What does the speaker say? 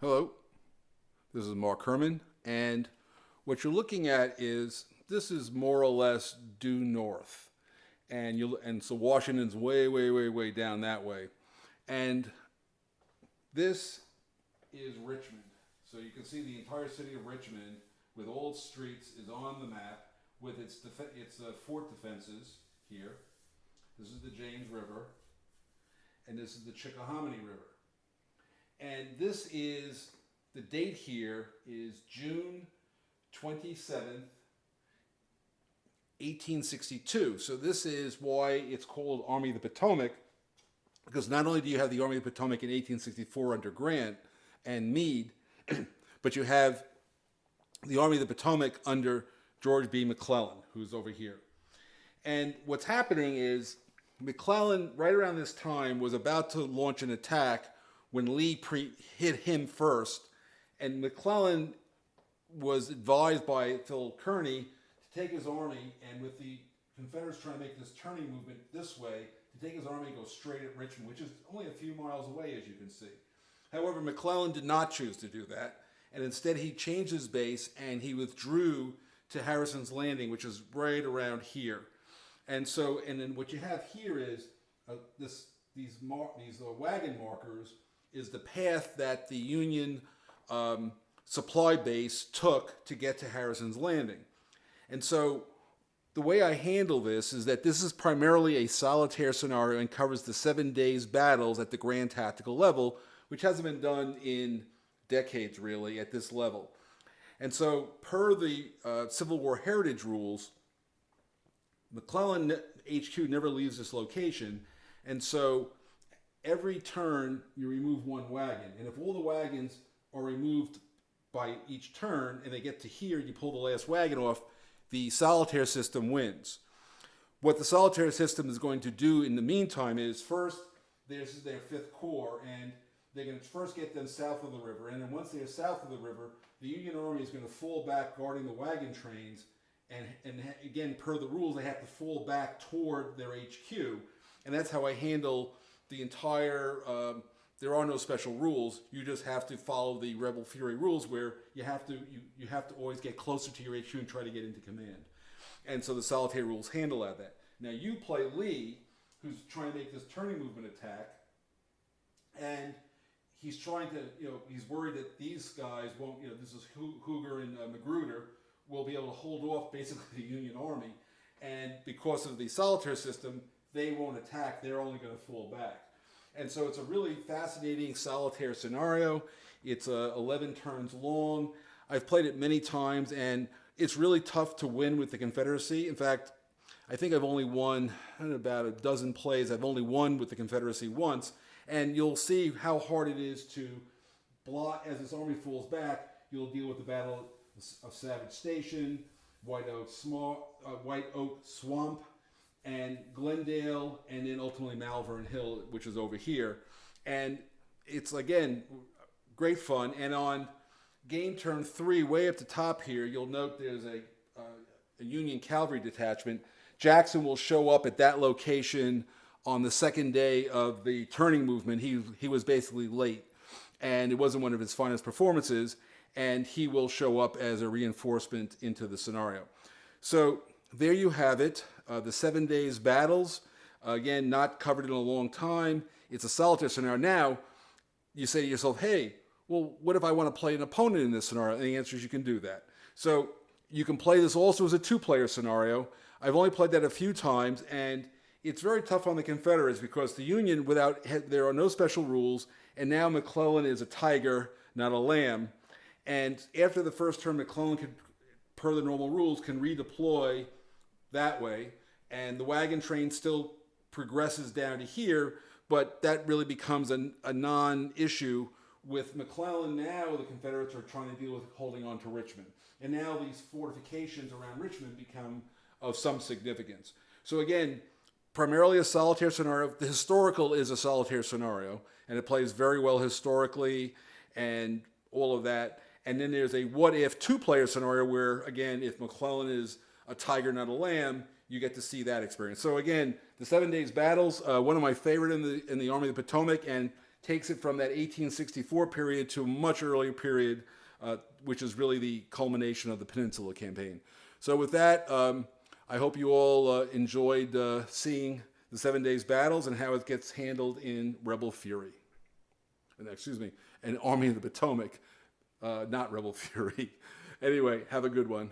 Hello, this is Mark Herman, and what you're looking at is this is more or less due north, and so Washington's way down that way, and this is Richmond. So you can see the entire city of Richmond with all its streets is on the map with its fort defenses here. This is the James River, and this is the Chickahominy River. And this is the date here is June 27th, 1862. So this is why it's called Army of the Potomac, because not only do you have the Army of the Potomac in 1864 under Grant and Meade, but you have the Army of the Potomac under George B. McClellan, who's over here. And what's happening is McClellan, right around this time, was about to launch an attack when Lee hit him first. And McClellan was advised by Phil Kearny to take his army, and with the Confederates trying to make this turning movement this way, to take his army and go straight at Richmond, which is only a few miles away, as you can see. However, McClellan did not choose to do that, and instead he changed his base and he withdrew to Harrison's Landing, which is right around here. And then what you have here is these wagon markers is the path that the Union supply base took to get to Harrison's Landing. And so the way I handle this is that this is primarily a solitaire scenario and covers the 7 days battles at the grand tactical level, which hasn't been done in decades really at this level. And so per the Civil War Heritage rules, McClellan HQ never leaves this location. And so every turn you remove one wagon. And if all the wagons are removed by each turn and they get to here, you pull the last wagon off, the solitaire system wins. What the solitaire system is going to do in the meantime is first, there's their Fifth Corps, and they're going to first get them south of the river. And then once they're south of the river, the Union Army is going to fall back guarding the wagon trains. And again, per the rules, they have to fall back toward their HQ. And that's how I handle the entire, there are no special rules. You just have to follow the Rebel Fury rules where you have to always get closer to your HQ and try to get into command. And so the solitaire rules handle that. Now you play Lee, who's trying to make this turning movement attack, and he's trying to, he's worried that these guys won't, this is Huger and Magruder, will be able to hold off basically the Union Army. And because of the solitaire system, they won't attack, they're only going to fall back. And so it's a really fascinating solitaire scenario. It's 11 turns long. I've played it many times, and it's really tough to win with the Confederacy. In fact, I think I've only won about a dozen plays. I've only won with the Confederacy once, and you'll see how hard it is to block as this army falls back. You'll deal with the Battle of Savage Station, White Oak Swamp, and Glendale, and then ultimately Malvern Hill, which is over here. And it's, again, great fun. And on game turn 3, way up the top here, you'll note there's a Union cavalry detachment. Jackson will show up at that location on the second day of the turning movement. He was basically late, and it wasn't one of his finest performances, and he will show up as a reinforcement into the scenario. So there you have it, the 7 days battles. Again, not covered in a long time. It's a solitaire scenario. Now, you say to yourself, hey, well, what if I want to play an opponent in this scenario? And the answer is you can do that. So you can play this also as a two-player scenario. I've only played that a few times, and it's very tough on the Confederates because the Union, there are no special rules, and now McClellan is a tiger, not a lamb. And after the first turn, McClellan could, per the normal rules, can redeploy that way, and the wagon train still progresses down to here, but that really becomes a non-issue. With McClellan now, the Confederates are trying to deal with holding on to Richmond. And now these fortifications around Richmond become of some significance. So again, primarily a solitaire scenario. The historical is a solitaire scenario, and it plays very well historically and all of that. And then there's a what-if two-player scenario where, again, if McClellan is a tiger, not a lamb, you get to see that experience. So again, the 7 days battles, one of my favorite in the Army of the Potomac, and takes it from that 1864 period to a much earlier period, which is really the culmination of the Peninsula Campaign. So with that, I hope you all enjoyed seeing the 7 Days battles and how it gets handled in Rebel Fury. Excuse me, and Army of the Potomac, not Rebel Fury. Anyway, have a good one.